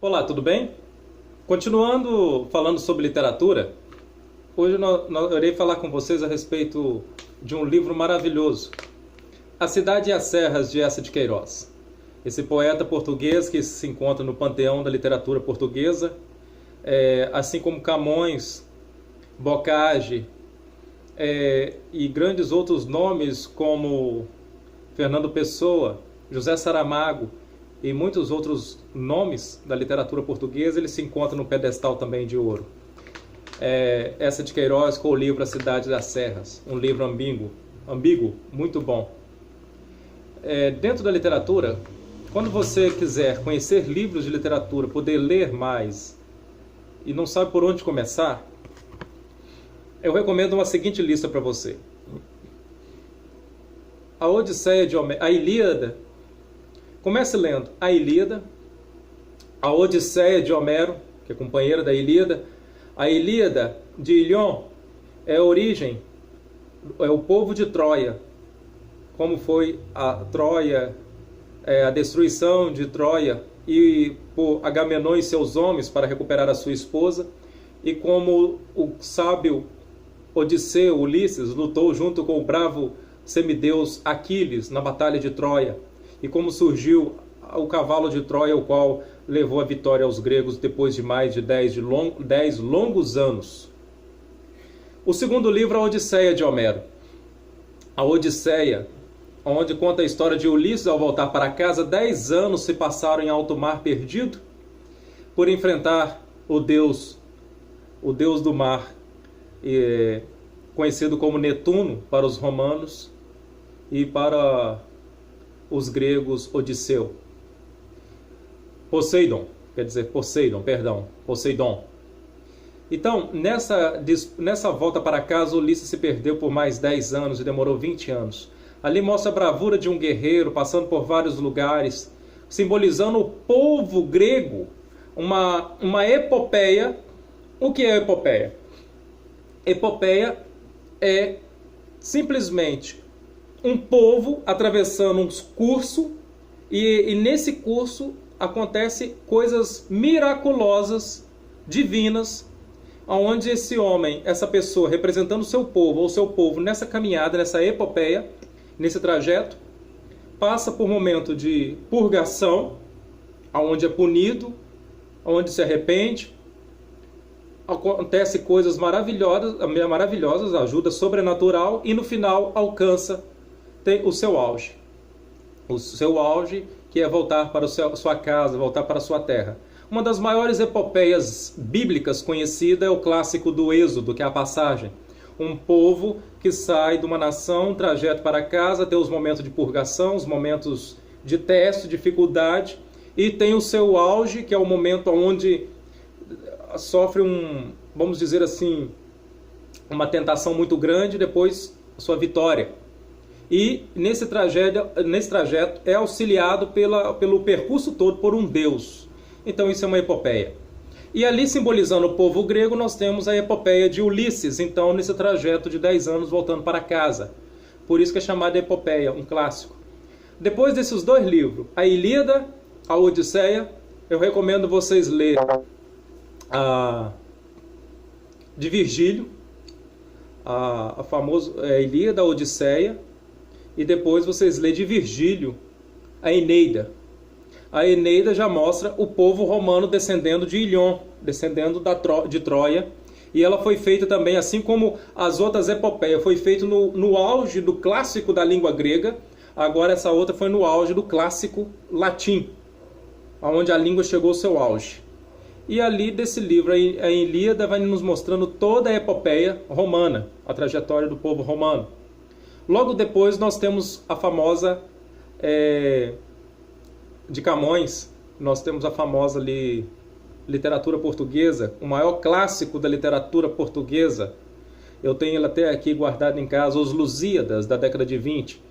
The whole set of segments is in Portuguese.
Olá, tudo bem? Continuando falando sobre literatura, hoje eu irei falar com vocês a respeito de um livro maravilhoso, A Cidade e as Serras, de Eça de Queiroz. Esse poeta português que se encontra no panteão da literatura portuguesa, assim como Camões, Bocage e grandes outros nomes como Fernando Pessoa, José Saramago e muitos outros nomes da literatura portuguesa, ele se encontra no pedestal também de ouro. Eça de Queiroz com o livro A Cidade das Serras, um livro ambíguo, muito bom. Dentro da literatura, quando você quiser conhecer livros de literatura, poder ler mais e não sabe por onde começar, eu recomendo uma seguinte lista para você. A Odisseia de Homero, a Ilíada. Comece lendo a Ilíada, a Odisseia de Homero, que é companheira da Ilíada. A Ilíada de Ilion é a origem, é o povo de Troia, como foi a Troia, a destruição de Troia e por Agamenon e seus homens para recuperar a sua esposa, e como o sábio Odisseu, Ulisses, lutou junto com o bravo semideus Aquiles na batalha de Troia, e como surgiu o cavalo de Troia, o qual levou a vitória aos gregos depois de mais de 10 longos anos. O segundo livro é a Odisseia de Homero. A Odisseia, onde conta a história de Ulisses ao voltar para casa. 10 anos se passaram em alto mar perdido por enfrentar o deus do mar, conhecido como Netuno para os romanos e para os gregos Odisseu. Poseidon. Então, nessa volta para casa, Ulisses se perdeu por mais 10 anos e demorou 20 anos. Ali mostra a bravura de um guerreiro, passando por vários lugares, simbolizando o povo grego, uma epopeia. O que é epopeia? Epopeia é simplesmente um povo atravessando um curso, e nesse curso acontece coisas miraculosas, divinas, onde esse homem, essa pessoa representando o seu povo, ou seu povo nessa caminhada, nessa epopeia, nesse trajeto, passa por um momento de purgação, onde é punido, onde se arrepende, acontece coisas maravilhosas, ajuda sobrenatural, e no final alcança o seu auge. O seu auge, que é voltar para sua casa, voltar para a sua terra. Uma das maiores epopeias bíblicas conhecida é o clássico do Êxodo, que é a passagem. Um povo que sai de uma nação, um trajeto para casa, tem os momentos de purgação, os momentos de teste, dificuldade, e tem o seu auge, que é o momento onde sofre vamos dizer assim, uma tentação muito grande, depois a sua vitória. E nesse trajeto é auxiliado pelo percurso todo por um deus. Então isso é uma epopeia. E ali, simbolizando o povo grego, nós temos a epopeia de Ulisses, então nesse trajeto de 10 anos voltando para casa. Por isso que é chamada epopeia, um clássico. Depois desses dois livros, a Ilíada, a Odisseia, eu recomendo vocês lerem de Virgílio, a famosa Ilíada, a Odisseia, e depois vocês lêem de Virgílio a Eneida. A Eneida já mostra o povo romano descendendo de Ilion, descendendo de Troia, e ela foi feita também, assim como as outras epopeias, foi feita no auge do clássico da língua grega. Agora essa outra foi no auge do clássico latim, onde a língua chegou ao seu auge. E ali desse livro, a Ilíada, vai nos mostrando toda a epopeia romana, a trajetória do povo romano. Logo depois nós temos a famosa de Camões, nós temos a famosa literatura portuguesa, o maior clássico da literatura portuguesa. Eu tenho ele até aqui guardado em casa, Os Lusíadas, da década de 20.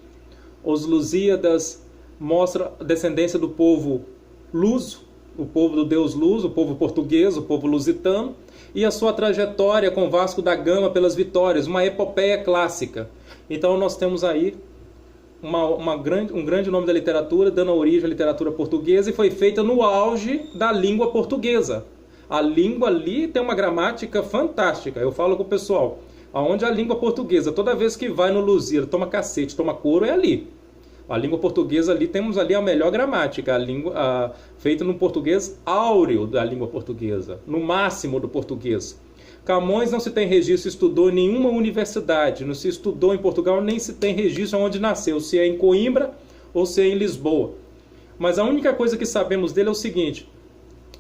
Os Lusíadas mostram a descendência do povo luso, o povo do deus Luz, o povo português, o povo lusitano, e a sua trajetória com Vasco da Gama pelas vitórias, uma epopeia clássica. Então nós temos aí um grande nome da literatura, dando origem à literatura portuguesa, e foi feita no auge da língua portuguesa. A língua ali tem uma gramática fantástica. Eu falo com o pessoal, aonde a língua portuguesa, toda vez que vai no Luzira, toma cacete, toma couro, é ali. A língua portuguesa ali, temos ali a melhor gramática, feita no português áureo da língua portuguesa, no máximo do português. Camões não se tem registro, estudou em nenhuma universidade, não se estudou em Portugal, nem se tem registro onde nasceu, se é em Coimbra ou se é em Lisboa. Mas a única coisa que sabemos dele é o seguinte: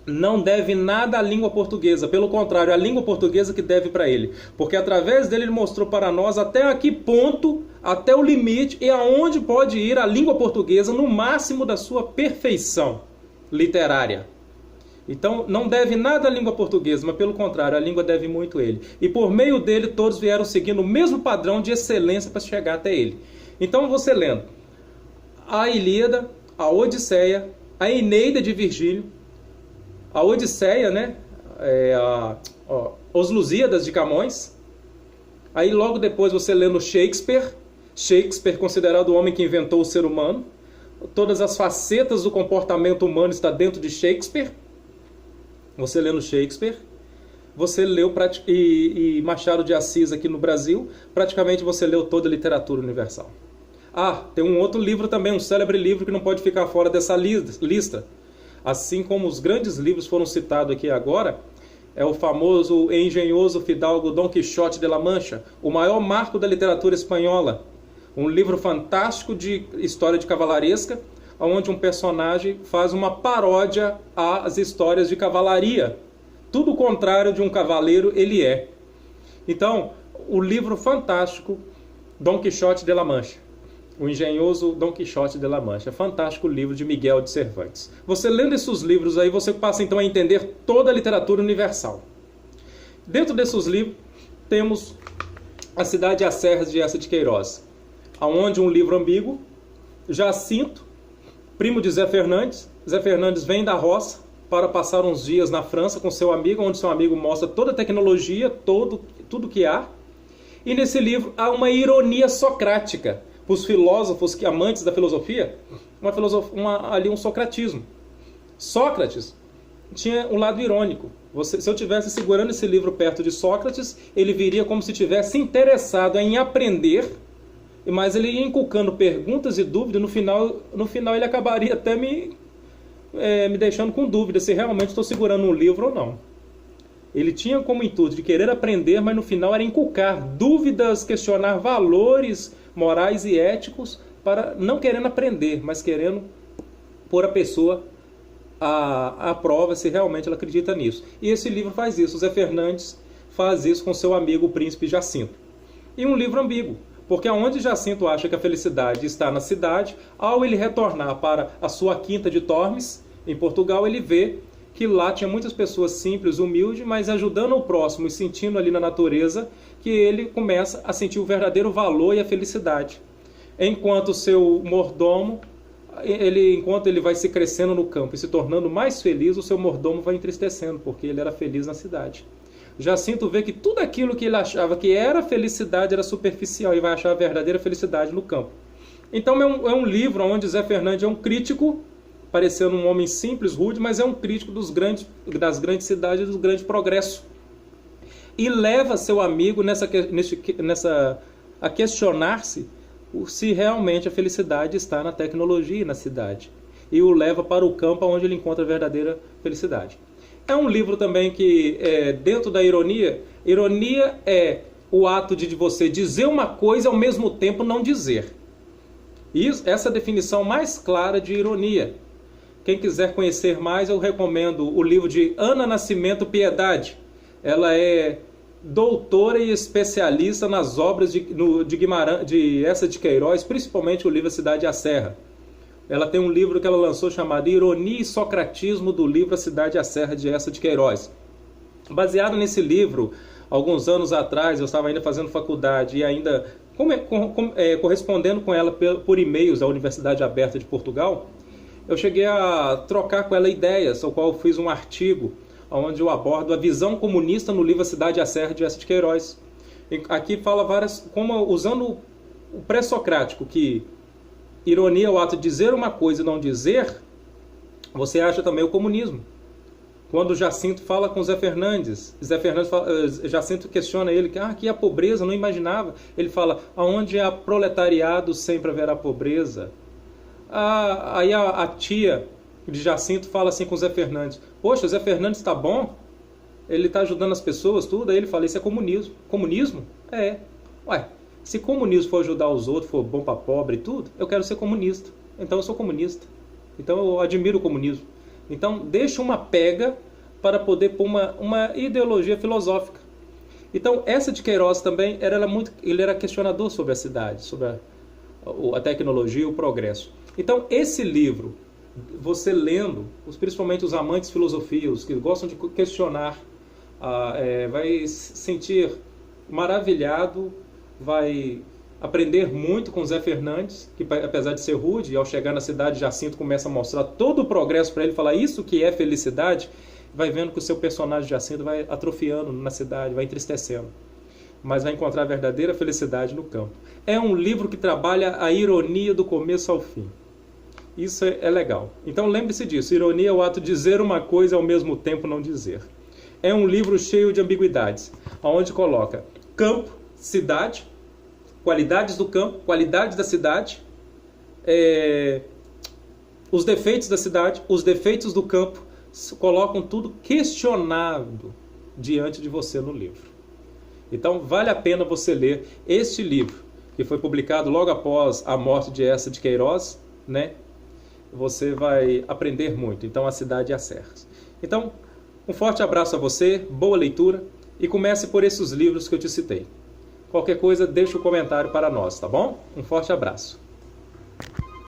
não deve nada à língua portuguesa, pelo contrário, é a língua portuguesa que deve para ele, porque através dele ele mostrou para nós até a que ponto, até o limite e aonde pode ir a língua portuguesa no máximo da sua perfeição literária. Então, não deve nada à língua portuguesa, mas pelo contrário, a língua deve muito a ele. E por meio dele, todos vieram seguindo o mesmo padrão de excelência para chegar até ele. Então, você lendo a Ilíada, a Odisseia, a Eneida de Virgílio, a Odisseia, né? Os Lusíadas de Camões. Aí, logo depois, você lendo Shakespeare, considerado o homem que inventou o ser humano. Todas as facetas do comportamento humano estão dentro de Shakespeare. Você lendo Shakespeare, você leu e Machado de Assis aqui no Brasil, praticamente você leu toda a literatura universal. Tem um outro livro também, um célebre livro que não pode ficar fora dessa lista. Assim como os grandes livros foram citados aqui agora, é o famoso e engenhoso fidalgo Dom Quixote de la Mancha, o maior marco da literatura espanhola. Um livro fantástico de história de cavalaresca, onde um personagem faz uma paródia às histórias de cavalaria. Tudo o contrário de um cavaleiro ele é. Então, o livro fantástico Dom Quixote de la Mancha. O engenhoso Dom Quixote de la Mancha. Fantástico livro de Miguel de Cervantes. Você lendo esses livros aí, você passa então a entender toda a literatura universal. Dentro desses livros, temos A Cidade e as Serras de Eça de Queiroz, onde um livro ambíguo, Jacinto, primo de Zé Fernandes. Zé Fernandes vem da roça para passar uns dias na França com seu amigo, onde seu amigo mostra toda a tecnologia, tudo que há. E nesse livro há uma ironia socrática. Para os filósofos amantes da filosofia, ali um socratismo. Sócrates tinha um lado irônico. Se eu estivesse segurando esse livro perto de Sócrates, ele viria como se estivesse interessado em aprender, mas ele ia inculcando perguntas e dúvidas. No final ele acabaria até me deixando com dúvida se realmente estou segurando um livro ou não. Ele tinha como intuito de querer aprender, mas no final era inculcar dúvidas, questionar valores morais e éticos, para não querendo aprender, mas querendo pôr a pessoa à prova se realmente ela acredita nisso. E esse livro faz isso. O Zé Fernandes faz isso com seu amigo o príncipe Jacinto. E um livro ambíguo, porque onde Jacinto acha que a felicidade está na cidade, ao ele retornar para a sua quinta de Tormes, em Portugal, ele vê que lá tinha muitas pessoas simples, humildes, mas ajudando o próximo e sentindo ali na natureza, que ele começa a sentir o verdadeiro valor e a felicidade. Enquanto seu mordomo, enquanto ele vai se crescendo no campo e se tornando mais feliz, o seu mordomo vai entristecendo, porque ele era feliz na cidade. Jacinto vê que tudo aquilo que ele achava que era felicidade era superficial e vai achar a verdadeira felicidade no campo. Então é um livro onde Zé Fernandes é um crítico, parecendo um homem simples, rude, mas é um crítico das grandes cidades e do grande progresso. E leva seu amigo a questionar-se se realmente a felicidade está na tecnologia e na cidade. E o leva para o campo onde ele encontra a verdadeira felicidade. É um livro também que, dentro da ironia é o ato de você dizer uma coisa e ao mesmo tempo não dizer. Essa é a definição mais clara de ironia. Quem quiser conhecer mais, eu recomendo o livro de Ana Nascimento Piedade. Ela é doutora e especialista nas obras de Eça de Queiroz, principalmente o livro A Cidade e a Serra. Ela tem um livro que ela lançou chamado Ironia e Socratismo, do livro A Cidade e a Serra de Eça de Queiroz. Baseado nesse livro, alguns anos atrás, eu estava ainda fazendo faculdade e ainda correspondendo com ela por e-mails da Universidade Aberta de Portugal, eu cheguei a trocar com ela ideias, ao qual eu fiz um artigo onde eu abordo a visão comunista no livro A Cidade e a Serra de Eça de Queiroz. Aqui fala usando o pré-socrático, que ironia é o ato de dizer uma coisa e não dizer, você acha também o comunismo. Quando Jacinto fala com Zé Fernandes, Jacinto questiona ele, que a pobreza, não imaginava. Ele fala, aonde há proletariado sempre haverá pobreza. Aí a tia de Jacinto fala assim com Zé Fernandes, poxa, Zé Fernandes está bom, ele está ajudando as pessoas, tudo. Aí ele fala, isso é comunismo. Comunismo? É. Ué, se comunismo for ajudar os outros, for bom para pobre e tudo, eu quero ser comunista. Então eu sou comunista. Então eu admiro o comunismo. Então deixa uma pega para poder pôr uma ideologia filosófica. Então essa de Queiroz também, ele era questionador sobre a cidade, sobre a tecnologia e o progresso. Então esse livro, você lendo, principalmente os amantes de filosofia, os que gostam de questionar, vai se sentir maravilhado, vai aprender muito com Zé Fernandes, que apesar de ser rude, ao chegar na cidade, Jacinto começa a mostrar todo o progresso para ele, falar isso que é felicidade, vai vendo que o seu personagem Jacinto vai atrofiando na cidade, vai entristecendo, mas vai encontrar a verdadeira felicidade no campo. É um livro que trabalha a ironia do começo ao fim. Isso é legal. Então lembre-se disso, ironia é o ato de dizer uma coisa e ao mesmo tempo não dizer. É um livro cheio de ambiguidades, onde coloca campo, cidade, qualidades do campo, qualidades da cidade, os defeitos da cidade, os defeitos do campo, colocam tudo questionado diante de você no livro. Então vale a pena você ler este livro, que foi publicado logo após a morte de Eça de Queiroz, né? Você vai aprender muito. Então, A Cidade e as Serras. Então, um forte abraço a você, boa leitura, e comece por esses livros que eu te citei. Qualquer coisa, deixa um comentário para nós, tá bom? Um forte abraço.